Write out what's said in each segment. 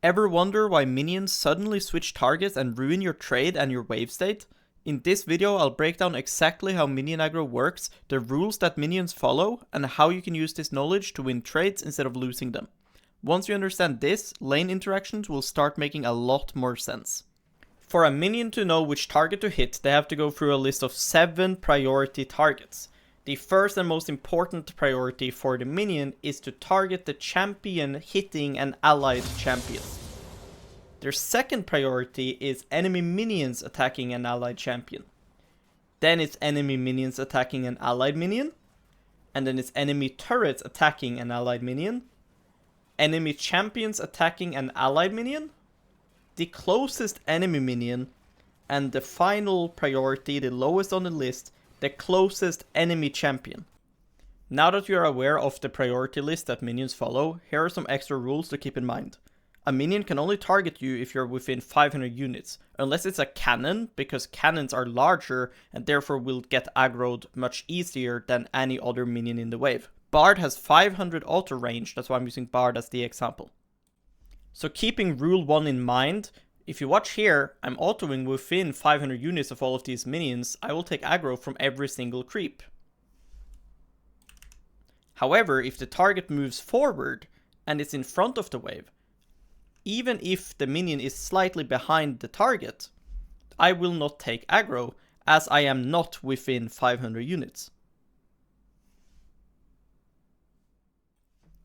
Ever wonder why minions suddenly switch targets and ruin your trade and your wave state? In this video, I'll break down exactly how minion aggro works, the rules that minions follow, and how you can use this knowledge to win trades instead of losing them. Once you understand this, lane interactions will start making a lot more sense. For a minion to know which target to hit, they have to go through a list of 7 priority targets. The first and most important priority for the minion is to target the champion hitting an allied champion. Their second priority is enemy minions attacking an allied champion. Then it's enemy minions attacking an allied minion. And then it's enemy turrets attacking an allied minion. Enemy champions attacking an allied minion. The closest enemy minion. And the final priority, the lowest on the list, the closest enemy champion. Now that you are aware of the priority list that minions follow, here are some extra rules to keep in mind. A minion can only target you if you're within 500 units, unless it's a cannon, because cannons are larger and therefore will get aggroed much easier than any other minion in the wave. Bard has 500 auto range, that's why I'm using Bard as the example. So keeping rule 1 in mind, if you watch here, I'm autoing within 500 units of all of these minions. I will take aggro from every single creep. However, if the target moves forward and it's in front of the wave, even if the minion is slightly behind the target, I will not take aggro as I am not within 500 units.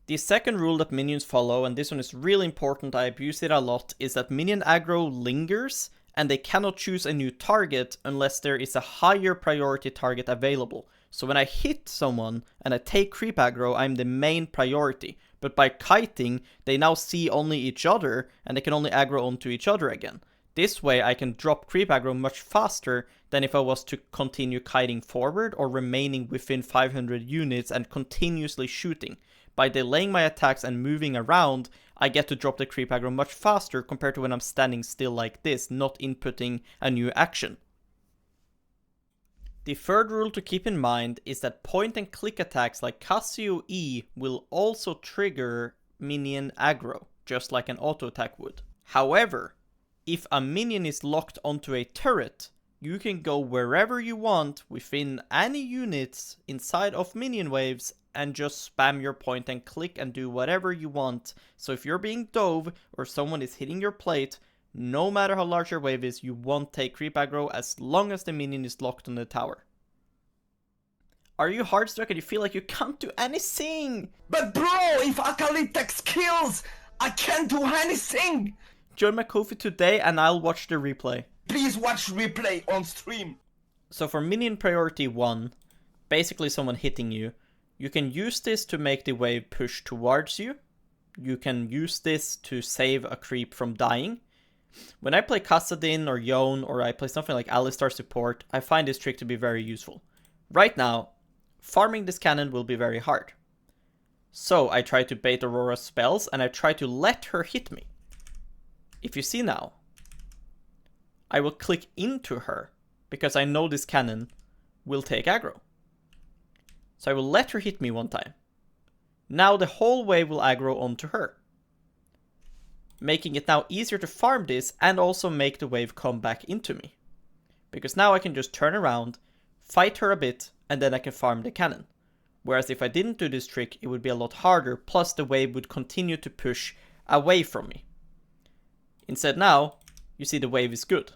The second rule that minions follow, and this one is really important, I abuse it a lot, is that minion aggro lingers and they cannot choose a new target unless there is a higher priority target available. So when I hit someone and I take creep aggro, I'm the main priority. But by kiting, they now see only each other and they can only aggro onto each other again. This way I can drop creep aggro much faster than if I was to continue kiting forward or remaining within 500 units and continuously shooting. By delaying my attacks and moving around, I get to drop the creep aggro much faster compared to when I'm standing still like this, not inputting a new action. The third rule to keep in mind is that point and click attacks like Casio E will also trigger minion aggro, just like an auto attack would. However, if a minion is locked onto a turret, you can go wherever you want within any units inside of minion waves and just spam your point and click and do whatever you want. So if you're being dove or someone is hitting your plate, no matter how large your wave is, you won't take creep aggro as long as the minion is locked on the tower. Are you hardstruck and you feel like you can't do anything? But bro, if Akali takes kills, I can't do anything! Join my Ko-fi today and I'll watch the replay. Please watch replay on stream. So for minion priority 1, basically someone hitting you, you can use this to make the wave push towards you. You can use this to save a creep from dying. When I play Kassadin or Yone or I play something like Alistar support, I find this trick to be very useful. Right now, farming this cannon will be very hard. So I try to bait Aurora's spells and I try to let her hit me. If you see now, I will click into her because I know this cannon will take aggro. So I will let her hit me one time. Now the whole wave will aggro onto her, making it now easier to farm this and also make the wave come back into me. Because now I can just turn around, fight her a bit, and then I can farm the cannon. Whereas if I didn't do this trick, it would be a lot harder, plus the wave would continue to push away from me. Instead now, you see the wave is good.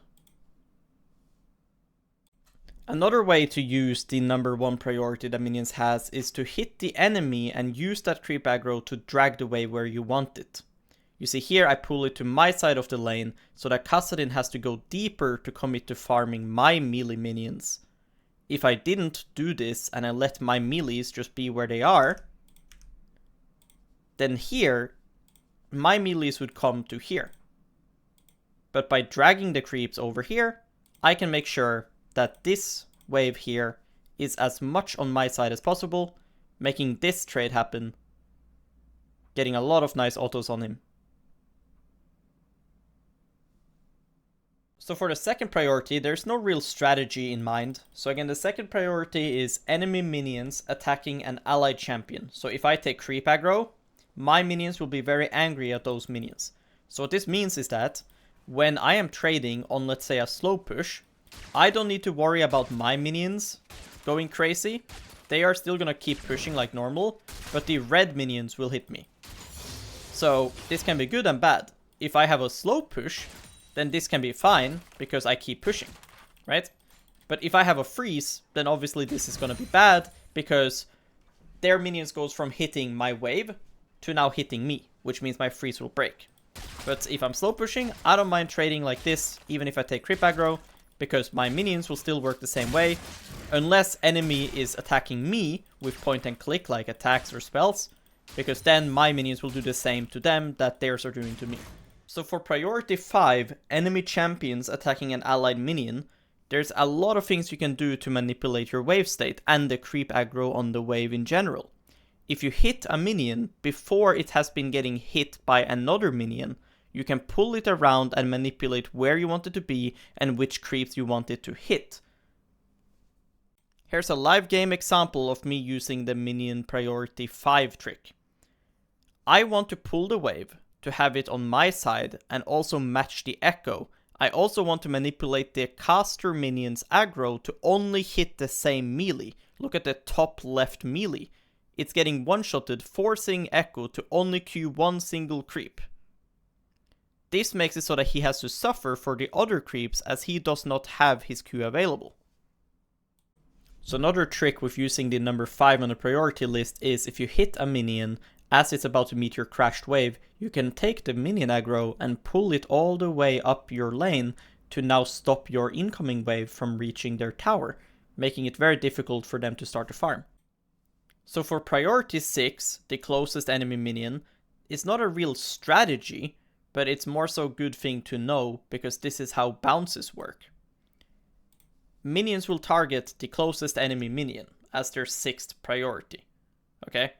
Another way to use the number 1 priority that minions has is to hit the enemy and use that creep aggro to drag the wave where you want it. You see here I pull it to my side of the lane so that Kassadin has to go deeper to commit to farming my melee minions. If I didn't do this and I let my melees just be where they are, then here my melees would come to here. But by dragging the creeps over here, I can make sure that this wave here is as much on my side as possible, making this trade happen, getting a lot of nice autos on him. So for the second priority, there's no real strategy in mind. So again, the second priority is enemy minions attacking an allied champion. So if I take creep aggro, my minions will be very angry at those minions. So what this means is that when I am trading on, let's say, a slow push, I don't need to worry about my minions going crazy. They are still gonna keep pushing like normal, but the red minions will hit me. So this can be good and bad. If I have a slow push, then this can be fine because I keep pushing, right? But if I have a freeze, then obviously this is gonna be bad because their minions goes from hitting my wave to now hitting me, which means my freeze will break. But if I'm slow pushing, I don't mind trading like this, even if I take creep aggro, because my minions will still work the same way, unless enemy is attacking me with point and click like attacks or spells, because then my minions will do the same to them that theirs are doing to me. So for priority 5, enemy champions attacking an allied minion, there's a lot of things you can do to manipulate your wave state and the creep aggro on the wave in general. If you hit a minion before it has been getting hit by another minion, you can pull it around and manipulate where you want it to be and which creeps you want it to hit. Here's a live game example of me using the minion priority 5 trick. I want to pull the wave to have it on my side and also match the echo. I also want to manipulate the caster minion's aggro to only hit the same melee. Look at the top left melee. It's getting one-shotted, forcing Echo to only queue one single creep. This makes it so that he has to suffer for the other creeps as he does not have his queue available. So another trick with using the number 5 on the priority list is if you hit a minion as it's about to meet your crashed wave, you can take the minion aggro and pull it all the way up your lane to now stop your incoming wave from reaching their tower, making it very difficult for them to start a farm. So for priority 6, the closest enemy minion, is not a real strategy, but it's more so a good thing to know because this is how bounces work. Minions will target the closest enemy minion as their 6th priority. Okay?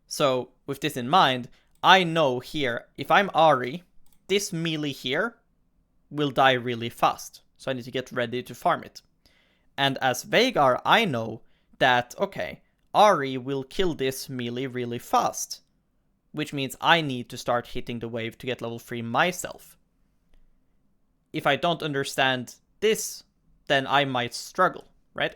So with this in mind, I know here, if I'm Ahri, this melee here will die really fast. So I need to get ready to farm it. And as Veigar, I know that, okay, Ahri will kill this melee really fast, which means I need to start hitting the wave to get level 3 myself. If I don't understand this, then I might struggle, right?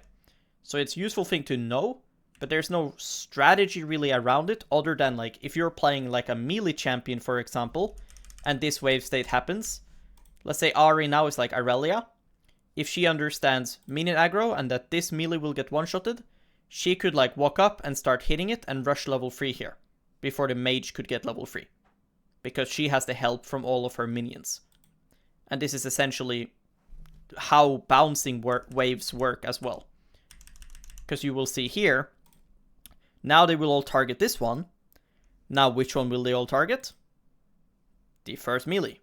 So it's a useful thing to know, but there's no strategy really around it other than like if you're playing like a melee champion, for example, and this wave state happens. Let's say Ahri now is like Aurelia. If she understands minion aggro and that this melee will get one-shotted, she could like walk up and start hitting it and rush level 3 here before the mage could get level 3 because she has the help from all of her minions. And this is essentially how bouncing waves work as well. Because you will see here, now they will all target this one. Now which one will they all target? The first melee.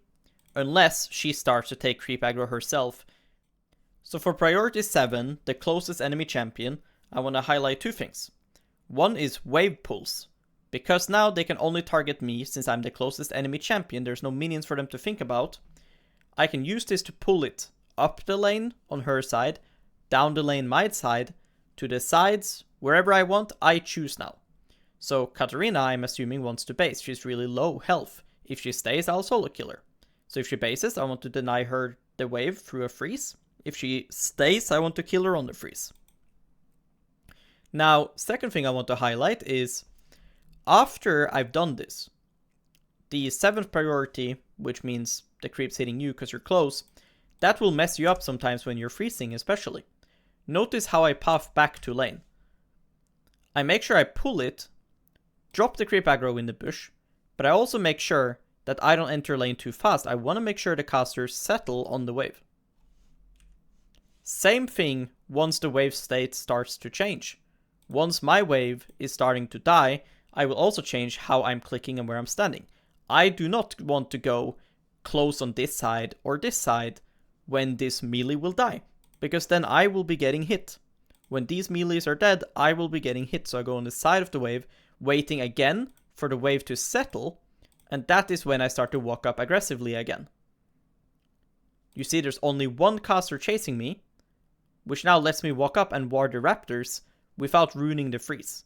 Unless she starts to take creep aggro herself. So for priority 7, the closest enemy champion, I want to highlight 2 things. One is wave pulls. Because now they can only target me since I'm the closest enemy champion, there's no minions for them to think about. I can use this to pull it up the lane on her side, down the lane my side, to the sides, wherever I want, I choose now. So Katarina, I'm assuming, wants to base. She's really low health. If she stays, I'll solo kill her. So if she bases, I want to deny her the wave through a freeze. If she stays, I want to kill her on the freeze. Now, second thing I want to highlight is, after I've done this, the 7th priority, which means the creep's hitting you because you're close, that will mess you up sometimes when you're freezing especially. Notice how I path back to lane. I make sure I pull it, drop the creep aggro in the bush, but I also make sure that I don't enter lane too fast. I want to make sure the casters settle on the wave. Same thing once the wave state starts to change. Once my wave is starting to die, I will also change how I'm clicking and where I'm standing. I do not want to go close on this side or this side when this melee will die, because then I will be getting hit. When these melees are dead, I will be getting hit, so I go on the side of the wave, waiting again for the wave to settle, and that is when I start to walk up aggressively again. You see there's only one caster chasing me, which now lets me walk up and ward the raptors without ruining the freeze.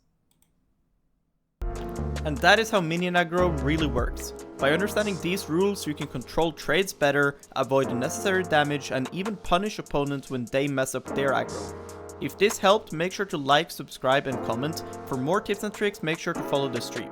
And that is how minion aggro really works. By understanding these rules, you can control trades better, avoid unnecessary damage, and even punish opponents when they mess up their aggro. If this helped, make sure to like, subscribe, and comment. For more tips and tricks, make sure to follow the stream.